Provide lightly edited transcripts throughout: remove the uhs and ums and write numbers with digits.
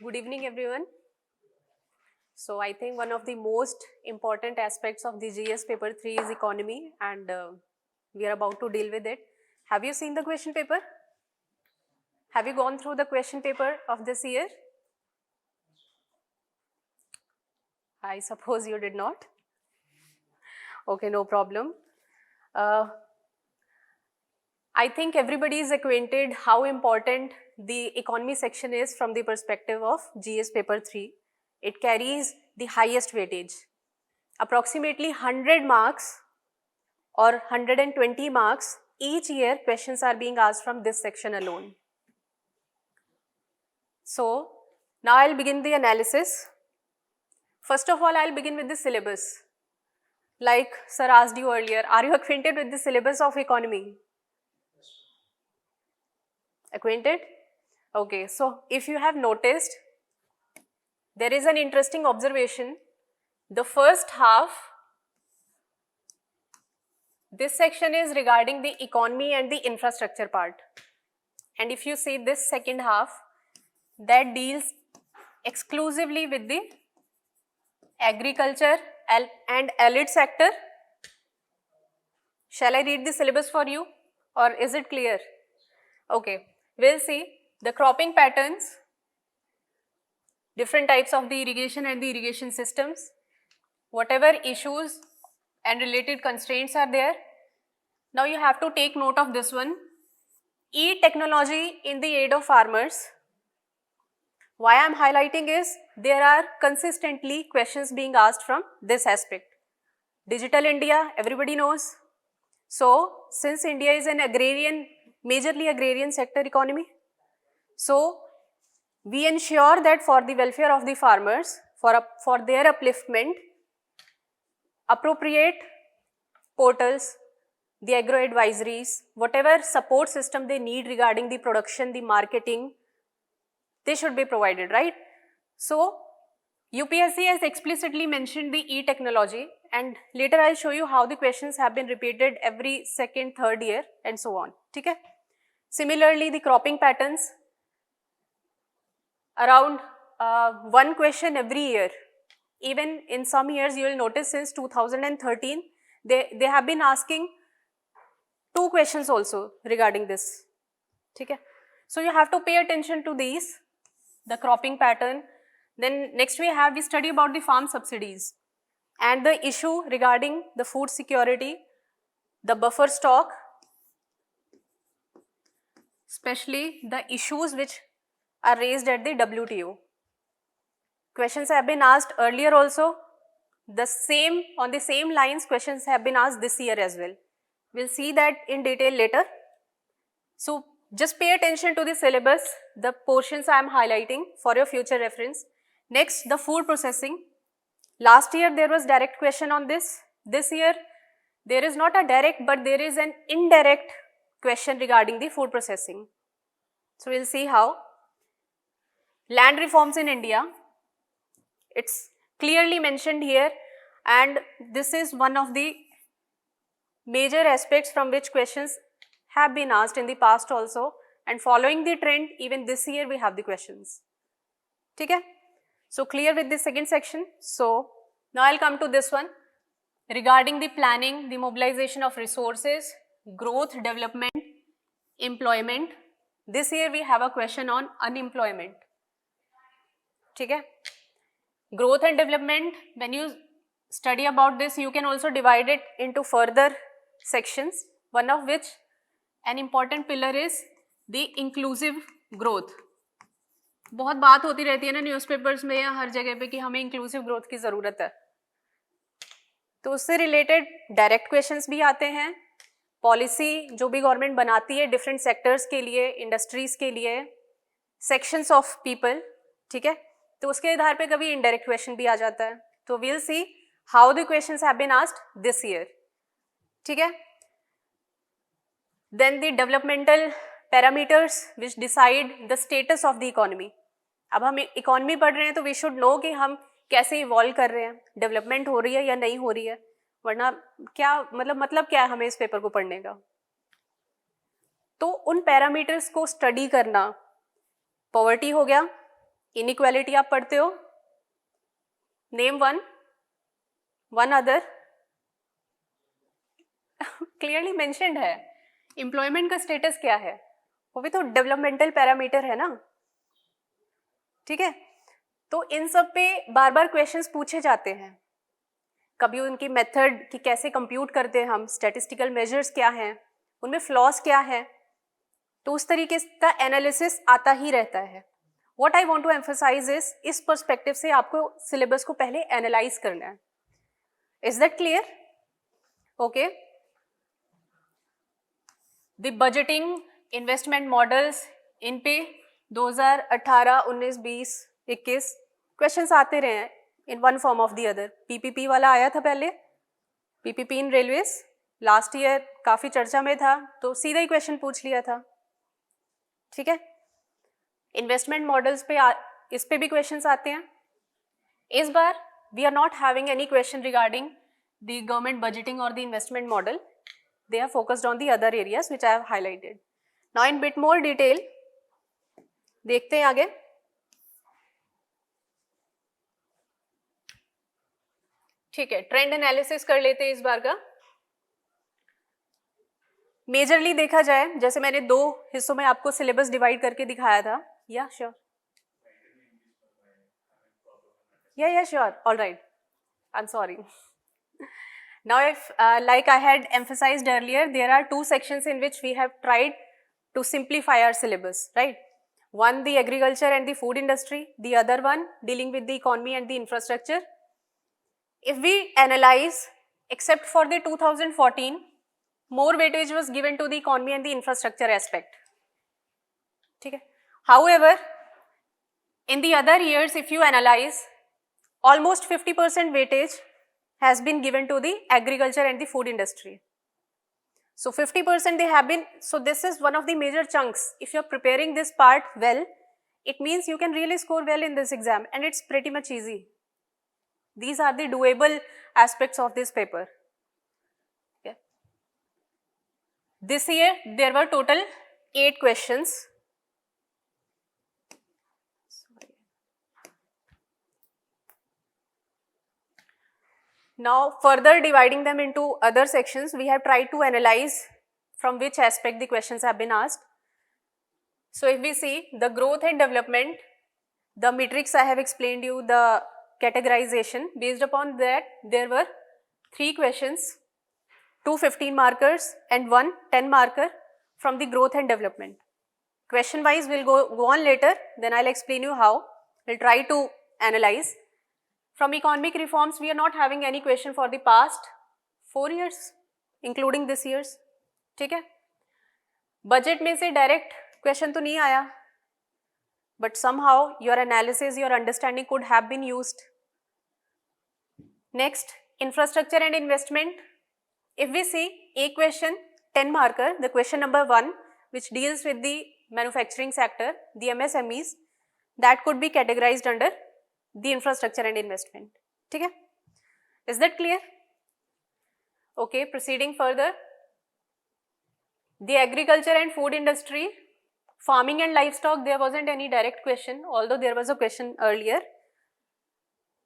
Good evening, everyone. So I think one of the most important aspects of the GS paper 3 is economy, and we are about to deal with it. Have you seen the question paper? Have you gone through the question paper of this year? I suppose you did not. Okay, no problem. I think everybody is acquainted how important the economy section is from the perspective of GS paper 3. It carries the highest weightage. Approximately 100 marks or 120 marks each year questions are being asked from this section alone. So now I'll begin the analysis. First of all, I'll begin with the syllabus. Like sir asked you earlier, are you acquainted with the syllabus of economy? Acquainted? Okay, so if you have noticed, there is an interesting observation. The first half, this section is regarding the economy and the infrastructure part. And if you see this second half, that deals exclusively with the agriculture and allied sector. Shall I read the syllabus for you, or is it clear? Okay, we'll see the cropping patterns, different types of the irrigation and the irrigation systems, whatever issues and related constraints are there. Now you have to take note of this one. E-technology in the aid of farmers. Why I am highlighting is there are consistently questions being asked from this aspect. Digital India, everybody knows. So since India is an agrarian, majorly agrarian sector economy, so we ensure that for the welfare of the farmers, for their upliftment, appropriate portals, the agro advisories, whatever support system they need regarding the production, the marketing, they should be provided, right? So UPSC has explicitly mentioned the e-technology, and later I'll show you how the questions have been repeated every second, third year and so on. Okay? Similarly, the cropping patterns, around one question every year. Even in some years you will notice since 2013, they have been asking 2 questions also regarding this. Okay? So you have to pay attention to these, the cropping pattern. Then next we study about the farm subsidies and the issue regarding the food security, the buffer stock, especially the issues which are raised at the WTO. Questions have been asked earlier also. On the same lines, questions have been asked this year as well. We'll see that in detail later. So just pay attention to the syllabus, the portions I am highlighting for your future reference. Next, the food processing. Last year there was direct question on this. This year there is not a direct, but there is an indirect question regarding the food processing. So we'll see how. Land reforms in India. It's clearly mentioned here, and this is one of the major aspects from which questions have been asked in the past also, and following the trend, even this year we have the questions. Okay? So clear with the second section. So now I'll come to this one regarding the planning, the mobilization of resources, growth, development, employment. This year we have a question on unemployment. Okay? Growth and development, when you study about this, you can also divide it into further sections, one of which an important pillar is the inclusive growth. बहुत बात होती रहती है ना newspapers में या हर जगह पे कि हमें इंक्लूसिव ग्रोथ की ज़रूरत है, तो उससे रिलेटेड डायरेक्ट क्वेश्चंस भी आते हैं. पॉलिसी जो भी गवर्नमेंट बनाती है डिफरेंट सेक्टर्स के लिए, इंडस्ट्रीज के लिए, सेक्शंस ऑफ पीपल, ठीक है, तो उसके आधार पे कभी इनडायरेक्ट क्वेश्चन भी आ जाता है. तो we'll see how the questions have been asked this year. ठीक है. Then the developmental parameters which decide the status of the economy. अब हम इकोनॉमी पढ़ रहे हैं तो वी शुड नो कि हम कैसे इवॉल्व कर रहे हैं, डेवलपमेंट हो रही है या नहीं हो रही है, वरना क्या मतलब क्या है हमें इस पेपर को पढ़ने का. तो उन पैरामीटर्स को स्टडी करना, पॉवर्टी हो गया, इनइक्वालिटी आप पढ़ते हो, name one other, clearly mentioned है। एम्प्लॉयमेंट का स्टेटस क्या है, वो भी तो डेवलपमेंटल पैरामीटर है ना, ठीक है। तो इन सब पे बार बार क्वेश्चंस पूछे जाते हैं, कभी उनकी मेथड कि कैसे कंप्यूट करते हैं हम, स्टैटिस्टिकल मेजर्स क्या हैं, उनमें फ्लॉज क्या है, तो उस तरीके का एनालिसिस आता ही रहता है। What I want to emphasise इस पर्सपेक्टिव से आपको सिलेबस को पहले एनालाइज करना है। Is that clear? Okay. The budgeting investment models, इन पे 2018, 19, 20, 21 क्वेश्चंस आते रहे हैं in one form of the other. PPP वाला आया था पहले, PPP in railways last year काफ़ी चर्चा में था, तो सीधा ही क्वेश्चन पूछ लिया था, ठीक है। इन्वेस्टमेंट मॉडल्स पे इस पे भी क्वेश्चंस आते हैं। इस बार we are not having any question regarding the government budgeting और the investment model, they are focused on the other areas which I have highlighted. Now in bit more detail देखते हैं आगे। ठीक है, ट्रेंड एनालिसिस कर लेते हैं इस बार का। मेजरली देखा जाए, जैसे मैंने 2 हिस्सों में आपको सिलेबस डिवाइड करके दिखाया था। या श्योर, या sure, all right, I am sorry. Now if like I had emphasized earlier, there are 2 sections in which we have tried to simplify our syllabus, right? One, the agriculture and the food industry, the other one dealing with the economy and the infrastructure. If we analyze, except for the 2014, more weightage was given to the economy and the infrastructure aspect. Okay. However, in the other years, if you analyze, almost 50% weightage has been given to the agriculture and the food industry. So 50% they have been, so this is one of the major chunks. If you are preparing this part well, it means you can really score well in this exam, and it's pretty much easy. These are the doable aspects of this paper. Okay. This year there were total 8 questions. Now further dividing them into other sections, we have tried to analyze from which aspect the questions have been asked. So if we see the growth and development, the matrix I have explained you, the categorization, based upon that there were 3 questions, 2 15 markers and 1 10 marker from the growth and development. Question wise we'll go on later, then I'll explain you how. We'll try to analyze. From economic reforms, we are not having any question for the past 4 years, including this year's. ठीक है, budget में से direct question तो नहीं आया, but somehow your analysis, your understanding could have been used. Next, infrastructure and investment. If we see a question 10 marker, the question number 1, which deals with the manufacturing sector, the MSMEs, that could be categorized under the infrastructure and investment. ठीक है, is that clear? Okay, proceeding further, the agriculture and food industry, farming and livestock, there wasn't any direct question, although there was a question earlier.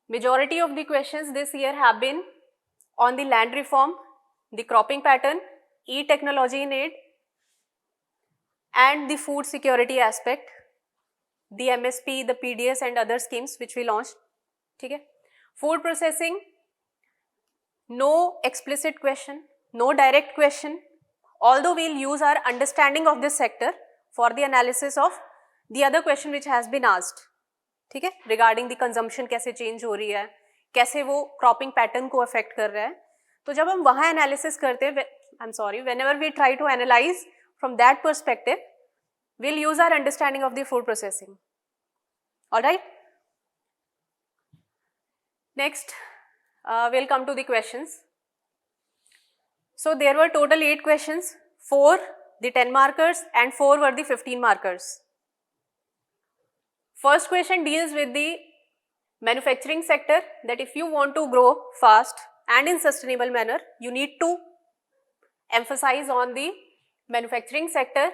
Majority of the questions this year have been on the land reform, the cropping pattern, e-technology in aid, and the food security aspect, the MSP, the PDS and other schemes which we launched. ठीक है, food processing, no explicit question, no direct question, although we'll use our understanding of this sector for the analysis of the other question which has been asked. ठीक है, regarding the consumption कैसे change हो रही है, कैसे वो cropping pattern को affect कर रहा है, तो जब हम वहाँ analysis करते हैं, I'm sorry, whenever we try to analyze from that perspective, we'll use our understanding of the food processing. All right. Next, we'll come to the questions. So there were total 8 questions, 4 the 10 markers and 4 were the 15 markers. First question deals with the manufacturing sector, that if you want to grow fast and in sustainable manner, you need to emphasize on the manufacturing sector,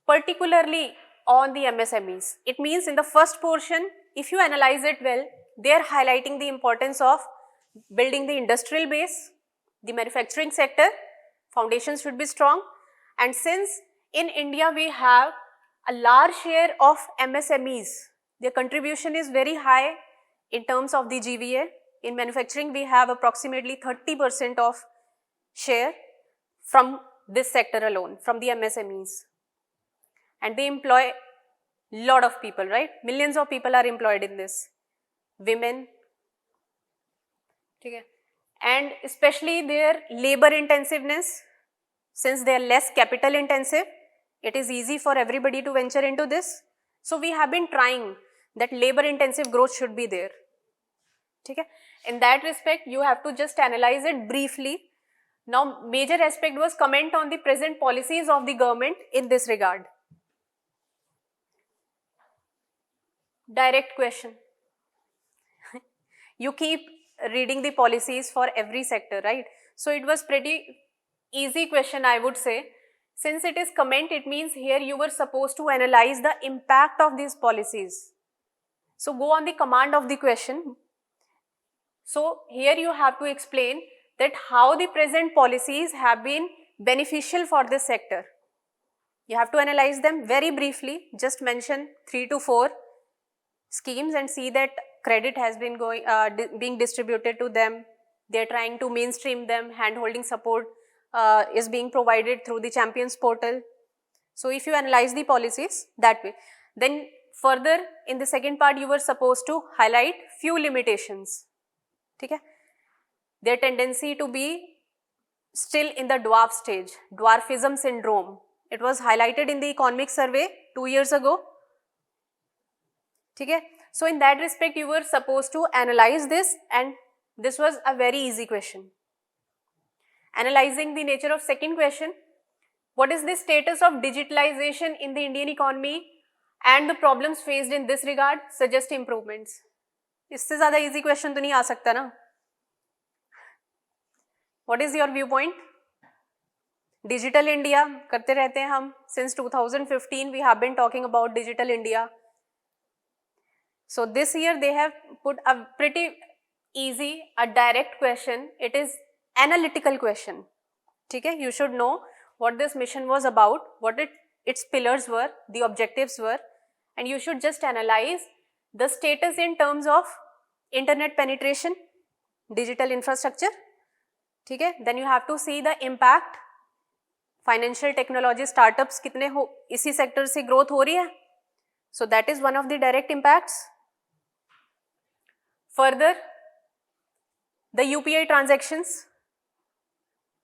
particularly on the MSMEs. It means in the first portion, if you analyze it well, they are highlighting the importance of building the industrial base, the manufacturing sector, foundations should be strong. And since in India we have a large share of MSMEs, their contribution is very high in terms of the GVA. In manufacturing, we have approximately 30% of share from this sector alone, from the MSMEs. And they employ lot of people, right? Millions of people are employed in this. Women. Okay. And especially their labor intensiveness, since they are less capital intensive, it is easy for everybody to venture into this. So we have been trying that labor intensive growth should be there. Okay. In that respect, you have to just analyze it briefly. Now, major aspect was comment on the present policies of the government in this regard. Direct question. You keep reading the policies for every sector, right? So it was pretty easy question, I would say. Since it is comment, it means here you were supposed to analyze the impact of these policies. So go on the command of the question. So here you have to explain that how the present policies have been beneficial for this sector. You have to analyze them very briefly, just mention 3 to 4 schemes and see that credit has been being distributed to them. They are trying to mainstream them, hand-holding support is being provided through the Champions portal. So if you analyze the policies that way, then further in the second part you were supposed to highlight few limitations. Okay? Their tendency to be still in the dwarf stage, dwarfism syndrome. It was highlighted in the economic survey 2 years ago. Okay? So in that respect, you were supposed to analyze this, and this was a very easy question. Analyzing the nature of second question, what is the status of digitalization in the Indian economy and the problems faced in this regard, suggest improvements. इससे ज़्यादा easy question तो नहीं आ सकता ना. What is your viewpoint? Digital India करते रहते हैं हम. Since 2015 we have been talking about Digital India. So this year they have put a pretty easy, a direct question. It is analytical question. Okay? You should know what this mission was about, what its pillars were, the objectives were, and you should just analyze the status in terms of internet penetration, digital infrastructure. Okay? Then you have to see the impact. Financial technology startups कितने हो इसी sector से growth हो रही है. So that is one of the direct impacts. Further, the UPI transactions.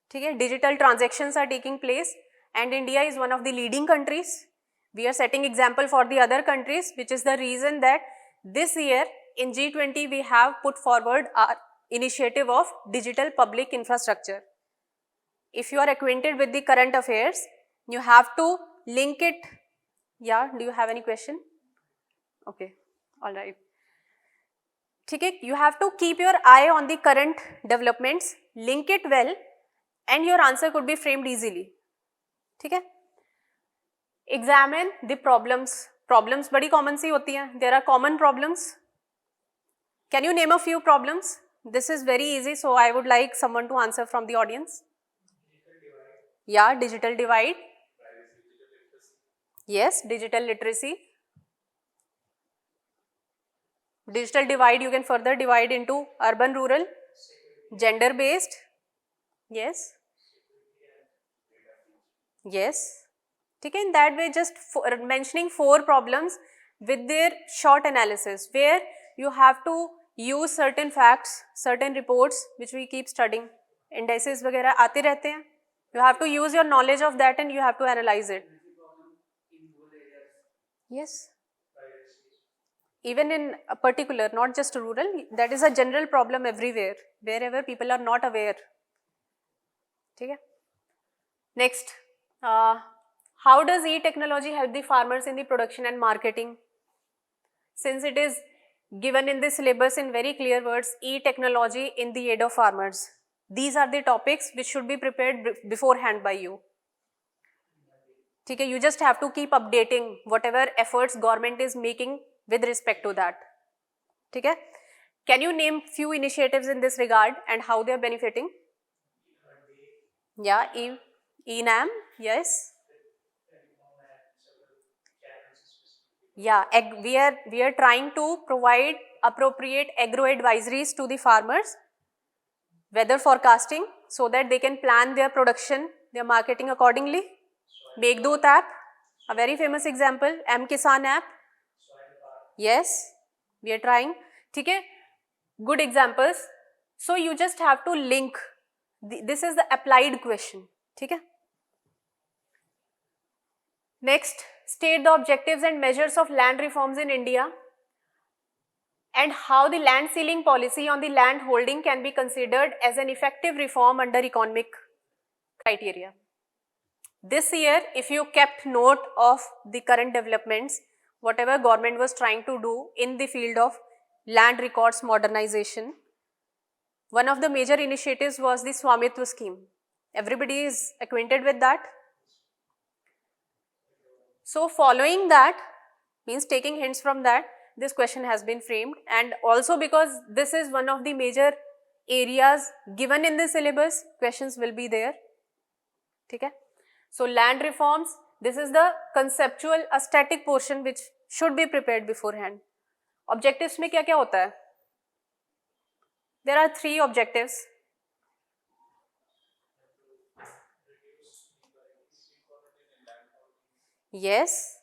Okay, digital transactions are taking place, and India is one of the leading countries. We are setting example for the other countries, which is the reason that this year in G20 we have put forward our initiative of digital public infrastructure. If you are acquainted with the current affairs, you have to link it. Yeah, do you have any question? Okay, all right. Okay, you have to keep your eye on the current developments, link it well, and your answer could be framed easily. Okay? Examine the problems. Problems badi common si hoti hain. There are common problems. Can you name a few problems? This is very easy, so I would like someone to answer from the audience. Yeah, digital divide. Yes, digital literacy. Digital divide you can further divide into urban, rural, gender based. Yes. Yes. Okay, in that way just mentioning 4 problems with their short analysis where you have to use certain facts, certain reports which we keep studying. Indices वगैरह आते रहते हैं. You have to use your knowledge of that and you have to analyze it. Yes. Even in a particular, not just rural, that is a general problem everywhere, wherever people are not aware. Okay? Next, how does e-technology help the farmers in the production and marketing? Since it is given in the syllabus in very clear words, e-technology in the aid of farmers. These are the topics which should be prepared beforehand by you. ठीक है, you just have to keep updating whatever efforts government is making with respect to that. ठीक है, can you name few initiatives in this regard and how they are benefiting? Yeah, ENAM, yes. Yeah, we are trying to provide appropriate agro advisories to the farmers, weather forecasting, so that they can plan their production, their marketing accordingly. Meghdut app, a very famous example. M-Kisan app. Yes, we are trying. ठीक है, good examples. So you just have to link. This is the applied question. ठीक है. Next, state the objectives and measures of land reforms in India and how the land ceiling policy on the land holding can be considered as an effective reform under economic criteria. This year, if you kept note of the current developments, whatever government was trying to do in the field of land records modernization, one of the major initiatives was the Swamitva scheme. Everybody is acquainted with that. So following that, means taking hints from that, this question has been framed, and also because this is one of the major areas given in the syllabus, questions will be there. Okay? So land reforms, this is the conceptual static portion which should be prepared beforehand. Objectives में क्या क्या होता है? There are 3 objectives. Yes.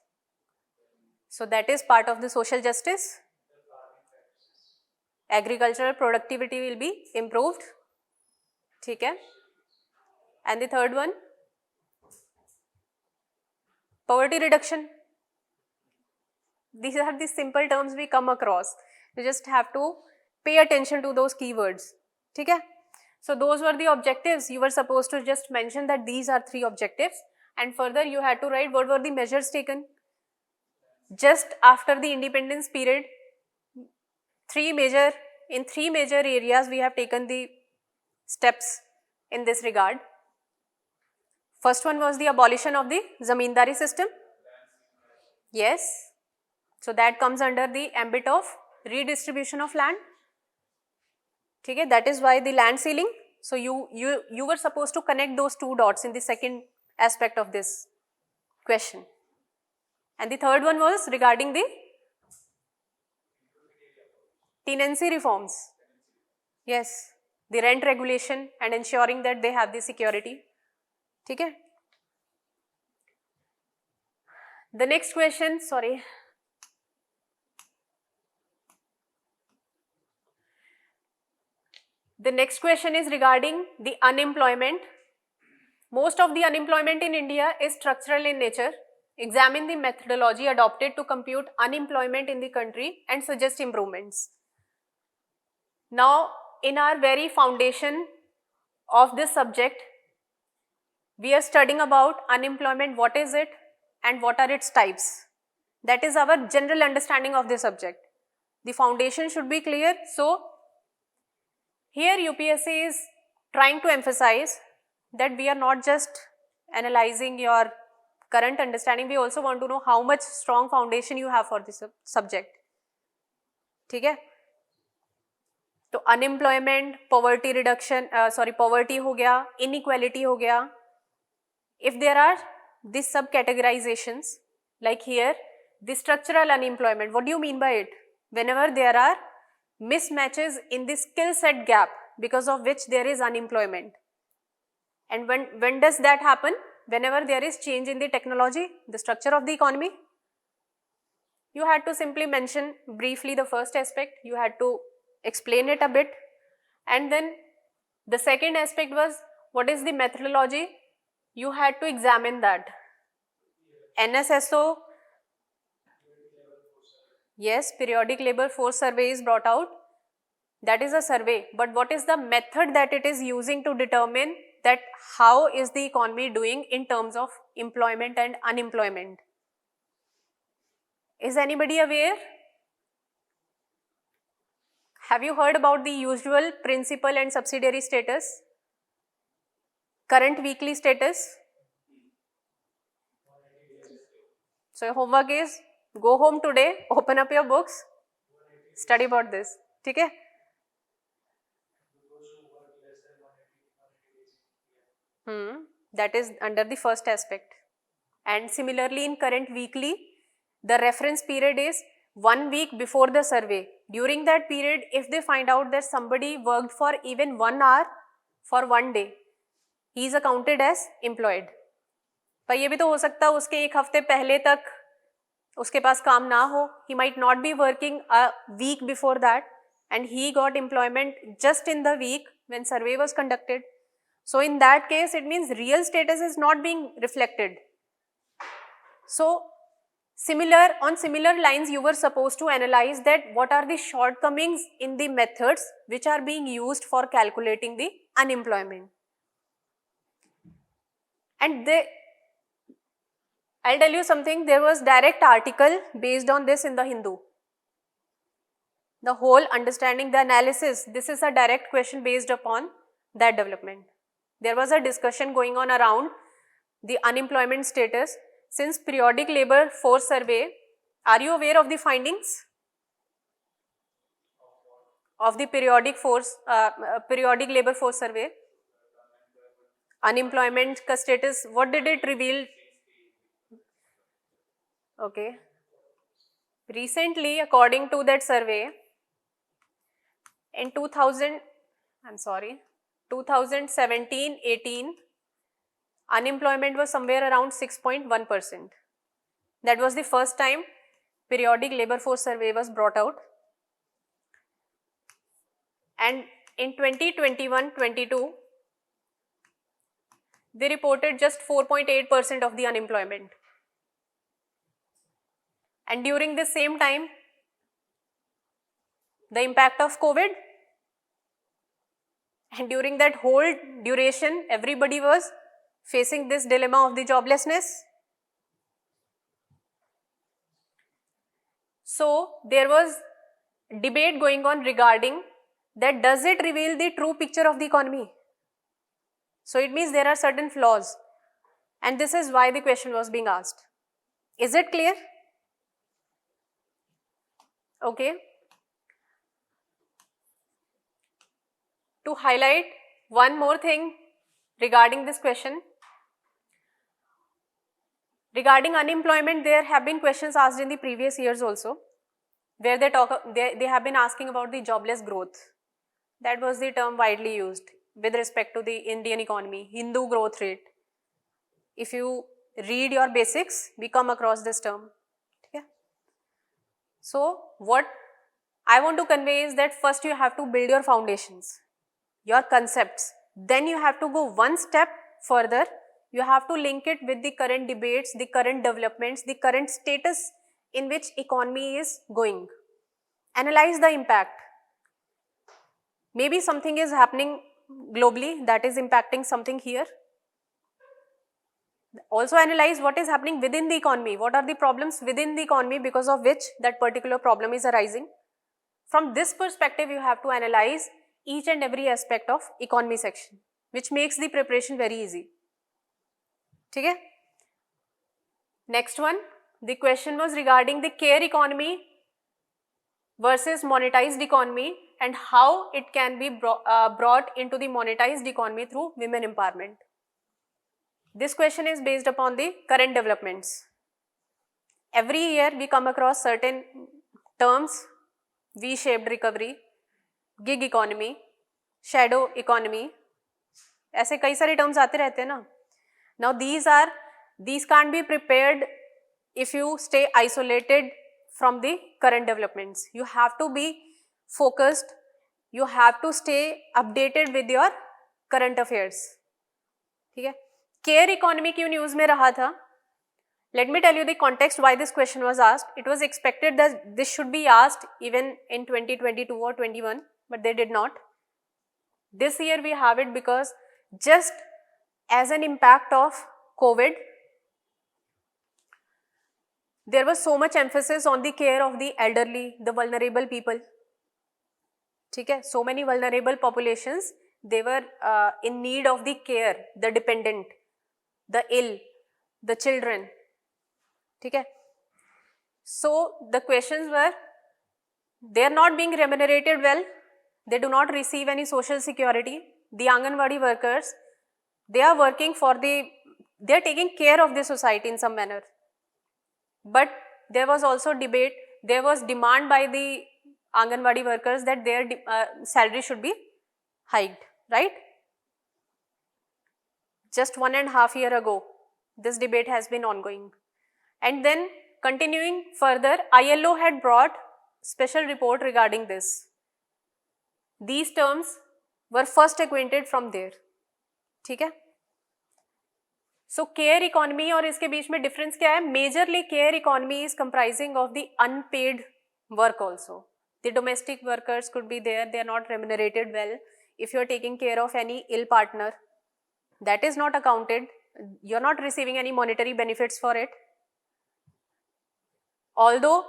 So that is part of the social justice. Agricultural productivity will be improved. ठीक है? And the third one, poverty reduction. These are the simple terms we come across. You just have to pay attention to those keywords. ठीक है? So those were the objectives. You were supposed to just mention that these are 3 objectives, and further you had to write what were the measures taken. Just after the independence period, in 3 major areas we have taken the steps in this regard. First one was the abolition of the zamindari system. Yes. So that comes under the ambit of redistribution of land. Okay, that is why the land ceiling. So you were supposed to connect those 2 dots in the second aspect of this question. And the third one was regarding the tenancy reforms. Yes, the rent regulation and ensuring that they have the security. Okay. The next question, sorry. The next question is regarding the unemployment. Most of the unemployment in India is structural in nature. Examine the methodology adopted to compute unemployment in the country and suggest improvements. Now, in our very foundation of this subject, we are studying about unemployment, what is it and what are its types. That is our general understanding of the subject. The foundation should be clear. So, here UPSC is trying to emphasize that we are not just analyzing your current understanding, we also want to know how much strong foundation you have for this subject. ठीक है? तो unemployment, poverty reduction, poverty हो गया, inequality हो गया. If there are these subcategorizations, like here, the structural unemployment, what do you mean by it? Whenever there are mismatches in the skill set gap because of which there is unemployment. And when does that happen? Whenever there is change in the technology, the structure of the economy. You had to simply mention briefly the first aspect, you had to explain it a bit, and then the second aspect was what is the methodology? You had to examine that. NSSO, yes, periodic labor force survey is brought out. That is a survey, but what is the method that it is using to determine that how is the economy doing in terms of employment and unemployment? Is anybody aware? Have you heard about the usual principal and subsidiary status? Current weekly status? So your homework is go home today, open up your books, study about this. ठीक है? That is under the first aspect. And similarly in current weekly, the reference period is 1 week before the survey. During that period, if they find out that somebody worked for even 1 hour for 1 day, he is accounted as employed. पर ये भी तो हो सकता है उसके एक हफ्ते पहले तक उसके पास काम ना हो. He might not be working a week before that and he got employment just in the week when survey was conducted. So in that case, it means real status is not being reflected. So on similar lines, you were supposed to analyze that what are the shortcomings in the methods which are being used for calculating the unemployment. And I'll tell you something, there was direct article based on this in the Hindu. The whole understanding, the analysis, this is a direct question based upon that development. There was a discussion going on around the unemployment status. Since periodic labor force survey, are you aware of the findings of the periodic labor force survey? Unemployment ka status, what did it reveal? Okay. Recently, according to that survey, in 2017-18, unemployment was somewhere around 6.1%. That was the first time periodic labor force survey was brought out. And in 2021-22, they reported just 4.8% of the unemployment. And during the same time, the impact of COVID, and during that whole duration, everybody was facing this dilemma of the joblessness. So there was debate going on regarding that does it reveal the true picture of the economy? So it means there are certain flaws, and this is why the question was being asked. Is it clear? Okay. To highlight one more thing regarding this question, regarding unemployment, there have been questions asked in the previous years also, where they have been asking about the jobless growth. That was the term widely used with respect to the Indian economy, Hindu growth rate. If you read your basics, we come across this term. Okay? So what I want to convey is that first you have to build your foundations, your concepts. Then you have to go one step further. You have to link it with the current debates, the current developments, the current status in which economy is going. Analyze the impact. Maybe something is happening globally that is impacting something here. Also analyze what is happening within the economy. What are the problems within the economy because of which that particular problem is arising. From this perspective, you have to analyze each and every aspect of economy section, which makes the preparation very easy. Okay? Next one, the question was regarding the care economy versus monetized economy and how it can be brought into the monetized economy through women empowerment. This question is based upon the current developments. Every year we come across certain terms, V-shaped recovery, gig economy, shadow economy, ऐसे कई सारे terms आते रहते हैं ना. Now these can't be prepared if you stay isolated from the current developments. You have to be focused, you have to stay updated with your current affairs. ठीक है? Care economy क्यों news में रहा था? Let me tell you the context why this question was asked. It was expected that this should be asked even in 2022 or 21, but they did not. This year we have it because just as an impact of COVID, there was so much emphasis on the care of the elderly, the vulnerable people. Okay? So many vulnerable populations, they were in need of the care, the dependent, the ill, the children. Okay? So the questions were, they are not being remunerated well, they do not receive any social security. The Anganwadi workers, they are working for they are taking care of the society in some manner. But there was also debate, there was demand by the Anganwadi workers that their salary should be hiked, right? Just 1.5 years ago, this debate has been ongoing. And then continuing further, ILO had brought special report regarding this. These terms were first acquainted from there. ठीक है? So care economy और इसके बीच में difference क्या है? Majorly care economy is comprising of the unpaid work also. The domestic workers could be there, they are not remunerated well. If you are taking care of any ill partner, that is not accounted. You are not receiving any monetary benefits for it. Although,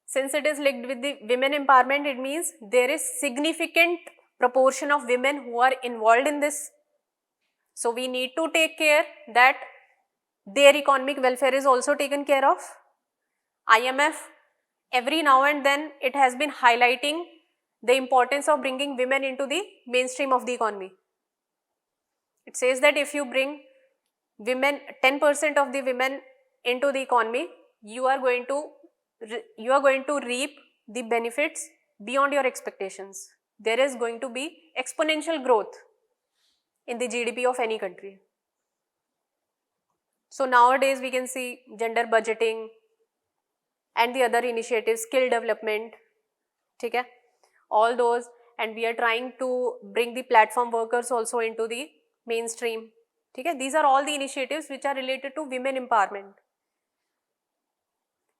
since it is linked with the women empowerment, it means there is significant proportion of women who are involved in this. So we need to take care that their economic welfare is also taken care of. IMF, every now and then, it has been highlighting the importance of bringing women into the mainstream of the economy. It says that if you bring women, 10% of the women into the economy, you are going to reap the benefits beyond your expectations. There is going to be exponential growth in the GDP of any country. So nowadays we can see gender budgeting and the other initiatives, skill development, ठीक है? All those, and we are trying to bring the platform workers also into the mainstream. ठीक है? These are all the initiatives which are related to women empowerment.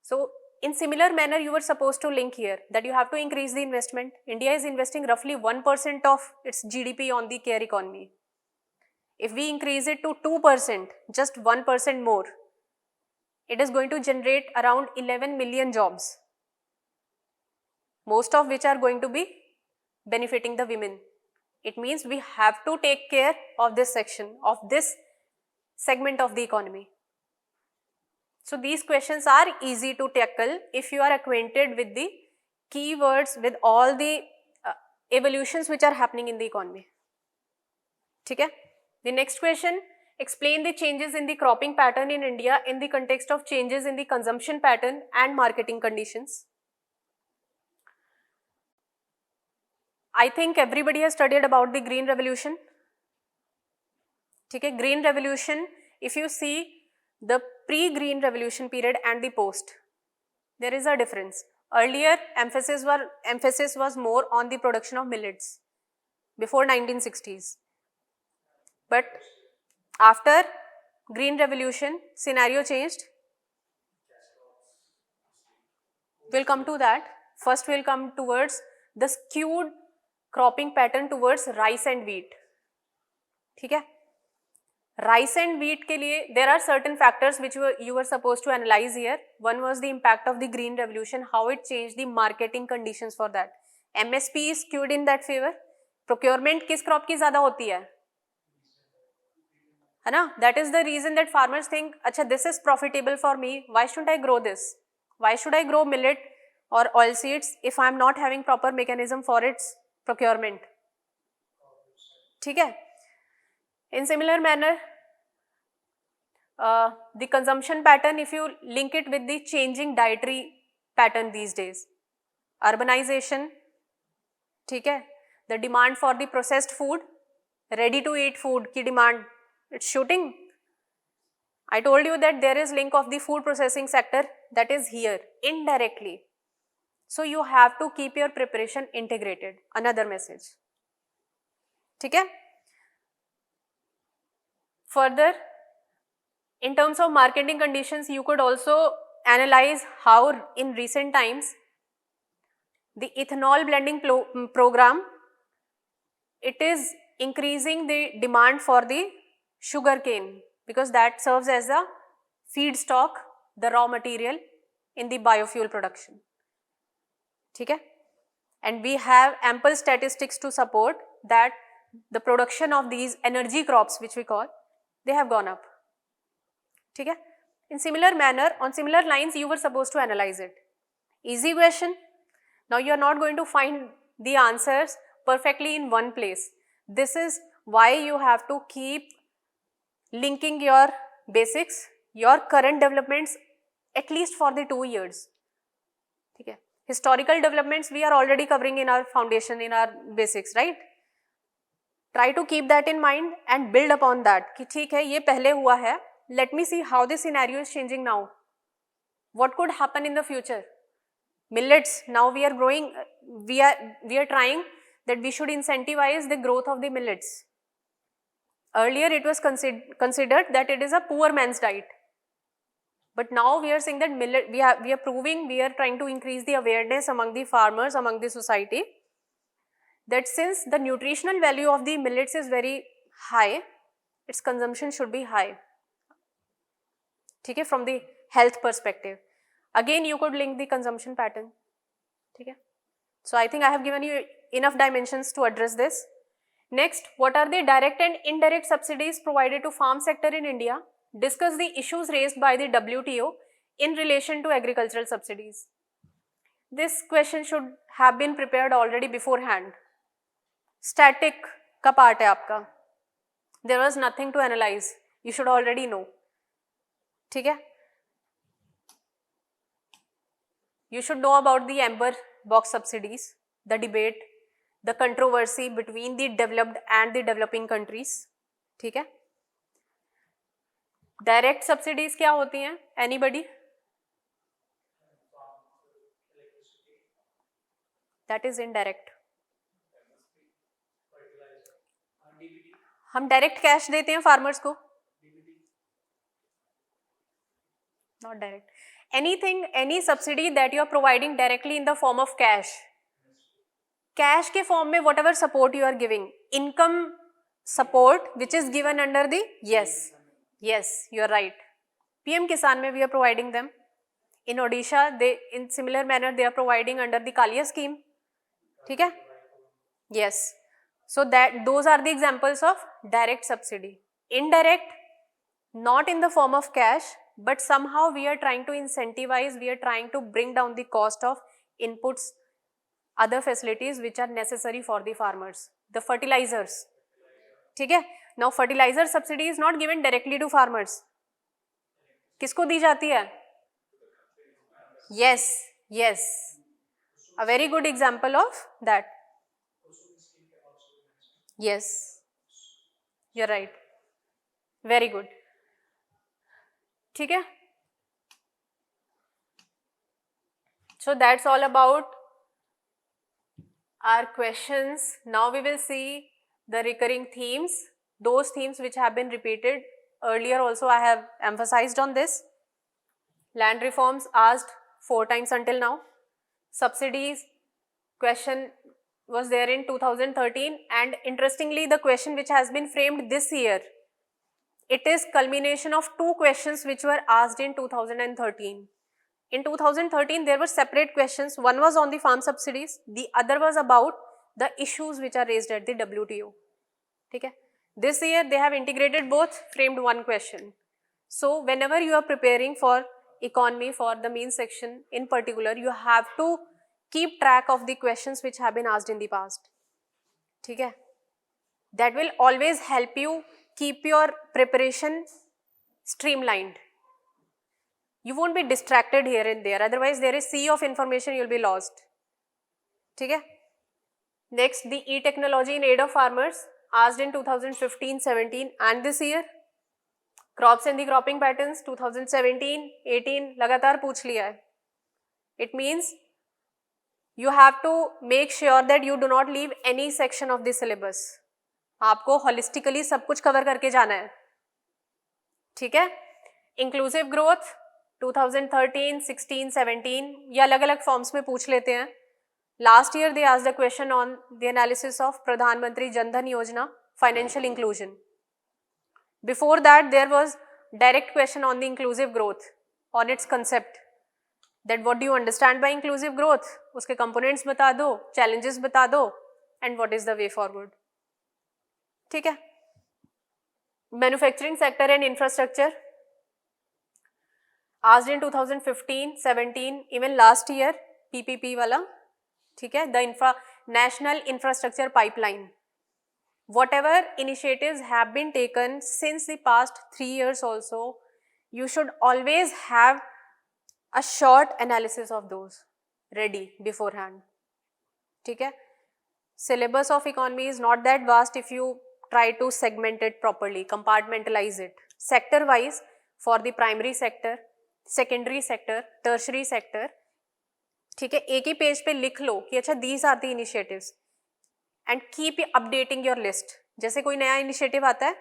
So in similar manner, you were supposed to link here that you have to increase the investment. India is investing roughly 1% of its GDP on the care economy. If we increase it to 2%, just 1% more, it is going to generate around 11 million jobs, most of which are going to be benefiting the women. It means we have to take care of this section, of this segment of the economy. So these questions are easy to tackle if you are acquainted with the keywords, with all the evolutions which are happening in the economy. ठीक है? The next question, explain the changes in the cropping pattern in India in the context of changes in the consumption pattern and marketing conditions. I think everybody has studied about the Green Revolution. Okay, Green Revolution, if you see the pre-Green Revolution period and the post, there is a difference. Earlier, emphasis was more on the production of millets before 1960s. But after Green Revolution, scenario changed. We'll come to that. First, we'll come towards the skewed cropping pattern towards rice and wheat. ठीक है? Rice and wheat ke liye, there are certain factors which you were supposed to analyze here. One was the impact of the Green Revolution, how it changed the marketing conditions for that. MSP is skewed in that favor. Procurement किस crop की ज़्यादा होती है? है ना? That is the reason that farmers think, अच्छा, this is profitable for me. Why shouldn't I grow this? Why should I grow millet or oilseeds if I am not having proper mechanism for its procurement? ठीक है? In similar manner, the consumption pattern, if you link it with the changing dietary pattern these days, urbanization, ठीक है? The demand for the processed food, ready to eat food की demand, it's shooting. I told you that there is link of the food processing sector that is here indirectly. So you have to keep your preparation integrated. Another message. ठीक है? Further, in terms of marketing conditions, you could also analyze how in recent times the ethanol blending program, it is increasing the demand for the sugar cane because that serves as the feedstock, the raw material in the biofuel production. ठीक है? And we have ample statistics to support that the production of these energy crops, which we call, they have gone up. ठीक है? In similar manner, on similar lines, you were supposed to analyze it. Easy question. Now you are not going to find the answers perfectly in one place. This is why you have to keep linking your basics, your current developments, at least for the 2 years. Okay. Historical developments we are already covering in our foundation, in our basics, right? Try to keep that in mind and build upon that. कि ठीक है, ये पहले हुआ है. Let me see how the scenario is changing now. What could happen in the future? Millets, now we are growing, we are trying that we should incentivize the growth of the millets. Earlier it was considered that it is a poor man's diet. But now we are saying that millet, we are proving, we are trying to increase the awareness among the farmers, among the society, that since the nutritional value of the millets is very high, its consumption should be high. Okay, from the health perspective. Again, you could link the consumption pattern. Okay. So I think I have given you enough dimensions to address this. Next, what are the direct and indirect subsidies provided to farm sector in India? Discuss the issues raised by the WTO in relation to agricultural subsidies. This question should have been prepared already beforehand. Static का part है आपका. There was nothing to analyze. You should already know. ठीक है? You should know about the amber box subsidies, the debate, the controversy between the developed and the developing countries. ठीक है? Direct subsidies क्या होती हैं? Anybody? That is indirect. हम direct cash देते हैं फार्मर्स को? Not direct. Anything, any subsidy that you are providing directly in the form of cash. Cash के form में whatever support you are giving. Income support which is given under the, yes, you are right. PM Kisan में we are providing them. In Odisha, they, in similar manner, they are providing under the Kalia scheme. ठीक है? Yes. So that those are the examples of direct subsidy. Indirect, not in the form of cash, but somehow we are trying to incentivize, we are trying to bring down the cost of inputs, other facilities which are necessary for the farmers. The fertilizers. ठीक है? Now fertilizer subsidy is not given directly to farmers. किसको दी जाती है? Yes. A very good example of that. Yes, you're right. Very good. ठीक है? So that's all about our questions. Now we will see the recurring themes, those themes which have been repeated earlier. Also I have emphasized on this. Land reforms asked 4 times until now. Subsidies question was there in 2013, and interestingly the question which has been framed this year, it is culmination of 2 questions which were asked in 2013. In 2013 there were separate questions. One was on the farm subsidies, the other was about the issues which are raised at the WTO. Okay? This year they have integrated both, framed one question. So whenever you are preparing for economy, for the main section in particular, you have to keep track of the questions which have been asked in the past. Okay? That will always help you keep your preparation streamlined. You won't be distracted here and there, otherwise there is sea of information, you will be lost. Okay? Next, the e-technology in aid of farmers asked in 2015-17 and this year. Crops and the cropping patterns 2017-18 लगातार पूछ लिया है. It means you have to make sure that you do not leave any section of the syllabus. आपको holistically सब कुछ cover करके जाना है. ठीक है? Inclusive growth 2013, 16, 17 ये अलग अलग forms में पूछ लेते हैं. Last year they asked a question on the analysis of Pradhan Mantri Jan Dhan Yojana financial inclusion. Before that there was direct question on the inclusive growth, on its concept. That what do you understand by inclusive growth? उसके components बता दो, challenges बता दो, and what is the way forward. ठीक है? Manufacturing sector and infrastructure. asked in 2015, 17, even last year, PPP वाला, ठीक है, the national infrastructure pipeline. Whatever initiatives have been taken since the past 3 years also, you should always have a short analysis of those ready beforehand. ठीक है? Syllabus of economy is not that vast if you try to segment it properly, compartmentalize it. Sector wise, for the primary sector, secondary sector, tertiary sector, ठीक है, एक ही page पे लिख लो कि अच्छा these are the initiatives and keep updating your list. जैसे कोई नया इनिशिएटिव आता है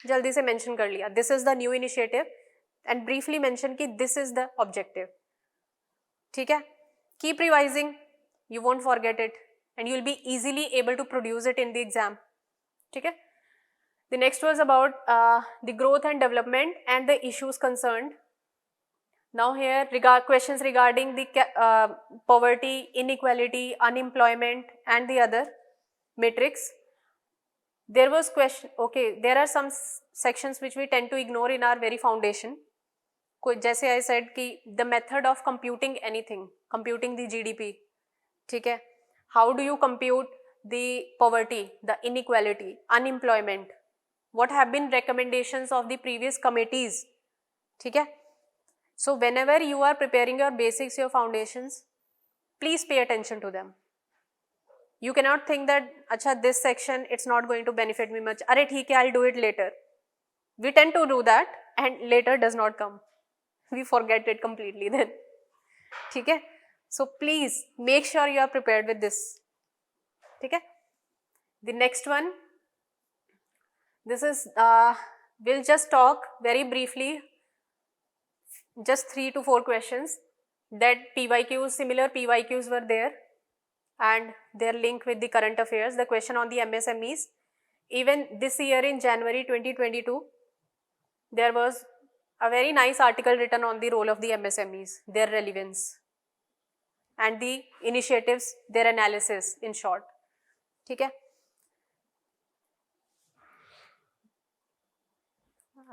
जल्दी से मेंशन कर लिया, this is the new initiative and briefly mention कि this is the objective. ठीक है, keep revising, you won't forget it and you will be easily able to produce it in the exam. ठीक है. The next was about the growth and development and the issues concerned. Now here questions regarding the poverty, inequality, unemployment and the other matrix. There was question, okay, there are some sections which we tend to ignore in our very foundation. जैसे I said कि the method of computing anything, computing the GDP, ठीक है, how do you compute the poverty, the inequality, unemployment, what have been recommendations of the previous committees, ठीक है. So whenever you are preparing your basics, your foundations, please pay attention to them. You cannot think that अच्छा this section it's not going to benefit me much, अरे ठीक है I'll do it later. We tend to do that and later does not come. We forget it completely then. ठीक है. So please make sure you are prepared with this. ठीक है. The next one, this is we'll just talk very briefly, just 3 to 4 questions that PYQs, similar PYQs were there and their link with the current affairs. The question on the MSMEs, even this year in January 2022, there was a very nice article written on the role of the MSMEs, their relevance and the initiatives, their analysis in short. ठीक है.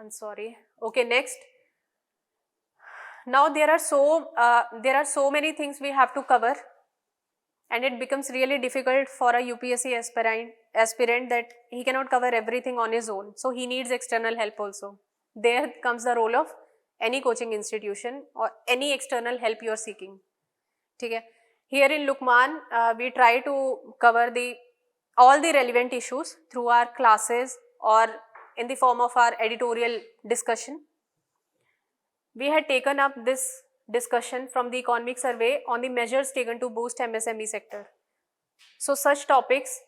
I'm sorry. Okay, next. Now there are so many things we have to cover and it becomes really difficult for a UPSC aspirant that he cannot cover everything on his own. So he needs external help also. There comes the role of any coaching institution or any external help you are seeking. ठीक है. Here in Lukman, we try to cover all the relevant issues through our classes or in the form of our editorial discussion. We had taken up this discussion from the economic survey on the measures taken to boost MSME sector. So such topics,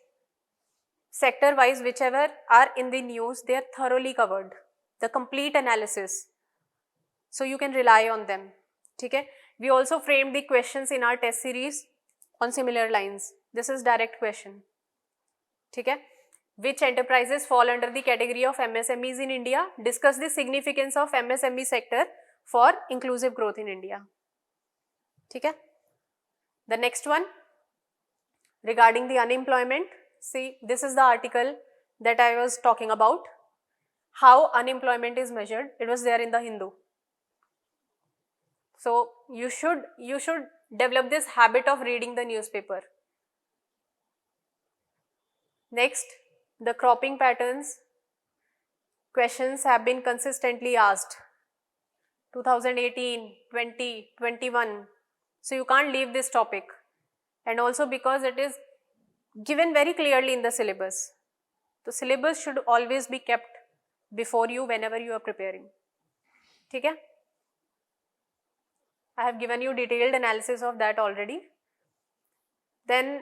sector wise, whichever are in the news, they are thoroughly covered, the complete analysis. So you can rely on them. ठीक है. We also framed the questions in our test series on similar lines. This is direct question. ठीक है. Which enterprises fall under the category of MSMEs in India? Discuss the significance of MSME sector for inclusive growth in India. ठीक है. The next one, regarding the unemployment. See, this is the article that I was talking about. How unemployment is measured. It was there in the Hindu. So you should develop this habit of reading the newspaper. Next, the cropping patterns. Questions have been consistently asked. 2018, 20, 21. So you can't leave this topic. And also because it is given very clearly in the syllabus. The syllabus should always be kept before you whenever you are preparing. ठीक है? I have given you detailed analysis of that already. Then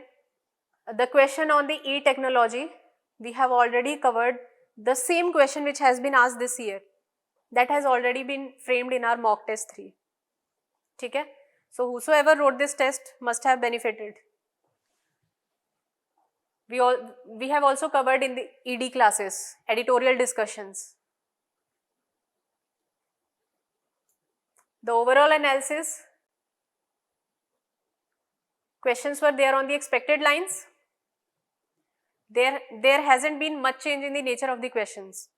the question on the e-technology, we have already covered the same question which has been asked this year. That has already been framed in our mock test 3. ठीक है? So whosoever wrote this test must have benefited. We have also covered in the ED classes, editorial discussions. The overall analysis, questions were there on the expected lines. There hasn't been much change in the nature of the questions.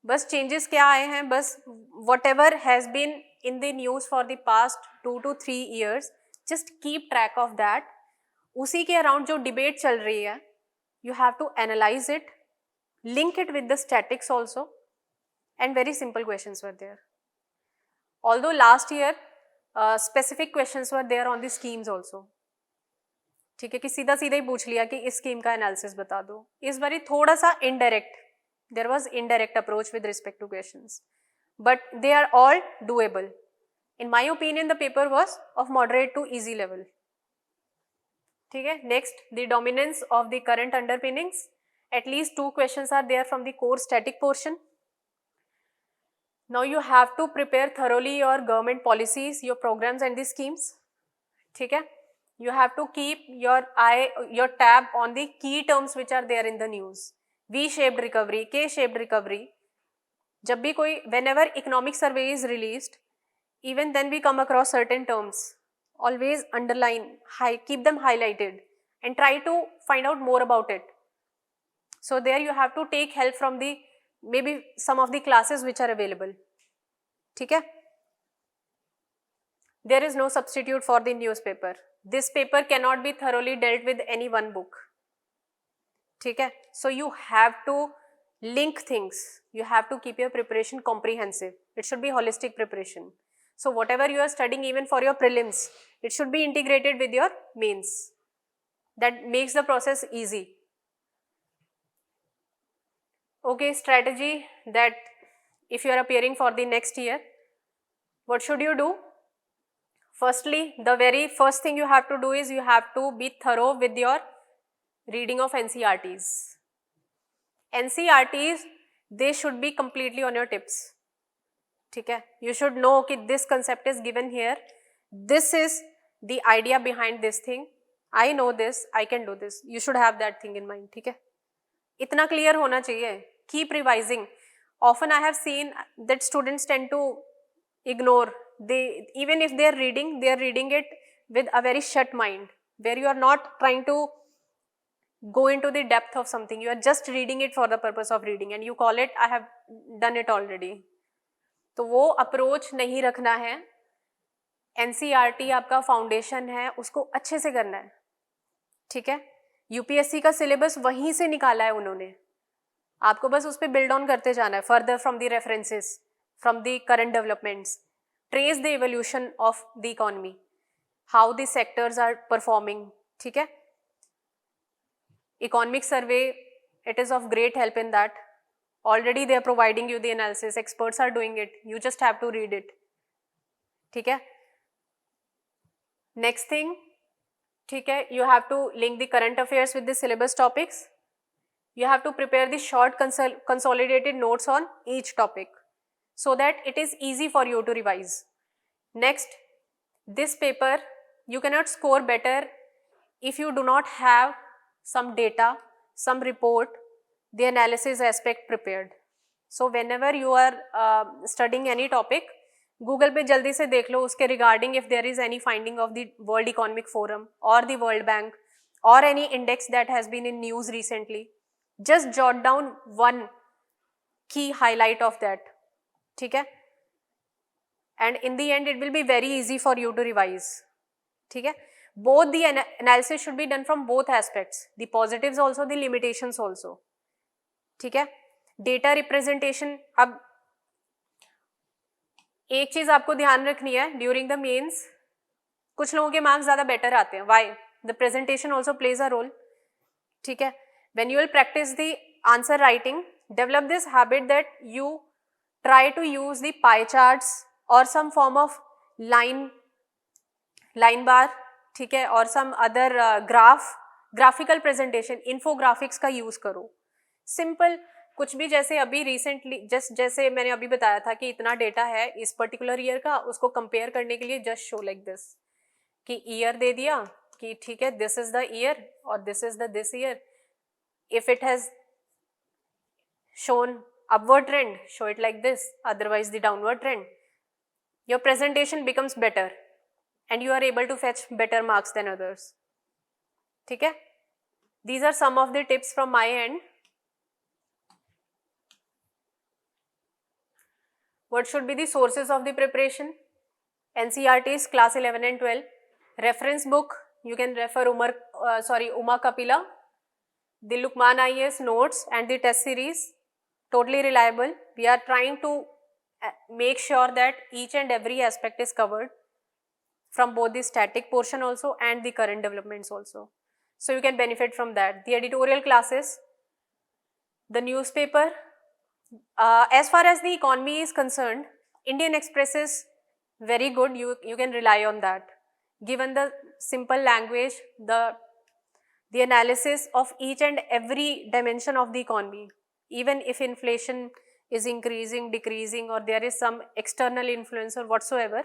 बस changes क्या आए हैं, बस whatever has been in the news for the past 2 to 3 years, just keep track of that. उसी के around जो debate चल रही है, you have to analyze it, link it with the statics also, and very simple questions were there. Although last year specific questions were there on the schemes also. ठीक है, कि सीधा सीधा ही पूछ लिया कि इस स्कीम का एनालिसिस बता दो. इस बारी थोड़ा सा indirect, there was indirect approach with respect to questions, but they are all doable. In my opinion the paper was of moderate to easy level. ठीक है, next the dominance of the current underpinnings. At least 2 questions are there from the core static portion. Now you have to prepare thoroughly your government policies, your programs and the schemes. ठीक है, you have to keep your tab on the key terms which are there in the news. V-shaped recovery, K-shaped recovery. जब भी कोई, whenever economic survey is released, even then we come across certain terms. Always underline, keep them highlighted and try to find out more about it. So there you have to take help from the maybe some of the classes which are available. ठीक है, there is no substitute for the newspaper. This paper cannot be thoroughly dealt with any one book. ठीक है, so you have to link things, you have to keep your preparation comprehensive. It should be holistic preparation. So whatever you are studying even for your prelims, it should be integrated with your mains. That makes the process easy. Okay, strategy that if you are appearing for the next year, what should you do? Firstly, the very first thing you have to do is you have to be thorough with your reading of NCERTs. NCERTs, they should be completely on your tips. ठीक है, you should know कि this concept is given here, this is the idea behind this thing, I know this, I can do this. You should have that thing in mind. ठीक है, इतना clear होना चाहिए. Keep revising. Often I have seen that students tend to ignore. Even if they are reading it with a very shut mind, where you are not trying to go into the depth of something. You are just reading it for the purpose of reading and you call it, I have done it already. तो वो approach नहीं रखना है. NCERT आपका foundation है, उसको अच्छे से करना है. ठीक है, UPSC का सिलेबस वहीं से निकाला है उन्होंने, आपको बस उस पर बिल्ड ऑन करते जाना है. Further from the references, from the current developments, trace the evolution of the economy, how the sectors are performing. ठीक है, economic survey, it is of great help in that. Already they are providing you the analysis, experts are doing it, you just have to read it. ठीक है, next thing, ठीक है, you have to link the current affairs with the syllabus topics. You have to prepare the short consolidated notes on each topic so that it is easy for you to revise. Next, this paper you cannot score better if you do not have some data, some report, the analysis aspect prepared. So whenever you are studying any topic, Google पे जल्दी से देख लो उसके regarding if there is any finding of the World Economic Forum or the World Bank or any index that has been in news recently. Just jot down one key highlight of that. ठीक है, and in the end it will be very easy for you to revise. ठीक है, both the analysis should be done from both aspects, the positives also, the limitations also. ठीक है, data representation. अब एक चीज आपको ध्यान रखनी है ड्यूरिंग द मेंस, कुछ लोगों के मार्क्स ज्यादा बेटर आते हैं. Why? The presentation also plays a role. ठीक है, when you will practice the answer writing, develop this habit that you try to use the pie charts or some form of line bar. ठीक है, और some other graphical presentation, infographics का use करो. Simple, कुछ भी, जैसे अभी recently जैसे मैंने अभी बताया था कि इतना डेटा है इस पर्टिकुलर ईयर का, उसको कंपेयर करने के लिए जस्ट शो लाइक दिस कि ईयर दे दिया कि ठीक है दिस इज द ईयर और this is the this year. If it has shown upward trend, show it like this, otherwise the downward trend. Your presentation becomes better and you are able to fetch better marks than others. ठीक है, these are some of the tips from my end. What should be the sources of the preparation? NCERT's class 11 and 12. Reference book, you can refer Uma Kapila, the Lukman IAS notes and the test series, totally reliable. We are trying to make sure that each and every aspect is covered from both the static portion also and the current developments also. So you can benefit from that. The editorial classes, the newspaper. As far as the economy is concerned, Indian Express is very good. You can rely on that. Given the simple language, the analysis of each and every dimension of the economy, even if inflation is increasing, decreasing, or there is some external influence or whatsoever,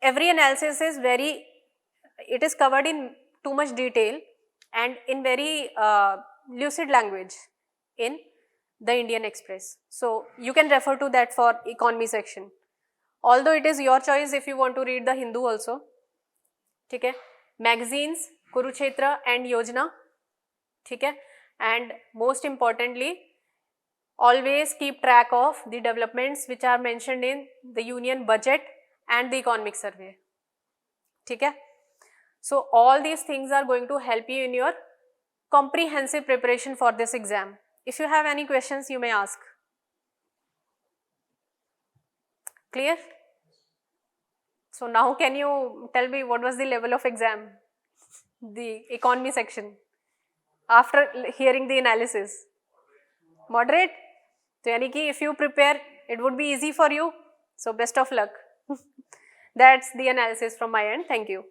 every analysis is it is covered in too much detail and in very lucid language in the Indian Express. So you can refer to that for economy section. Although it is your choice if you want to read the Hindu also. Okay? Magazines, Kurukshetra and Yojana. Okay? And most importantly, always keep track of the developments which are mentioned in the Union Budget and the Economic Survey. Okay? So all these things are going to help you in your comprehensive preparation for this exam. If you have any questions, you may ask. Clear? So now can you tell me what was the level of exam? The economy section after hearing the analysis? Moderate? So yani ki if you prepare, it would be easy for you. So best of luck. That's the analysis from my end. Thank you.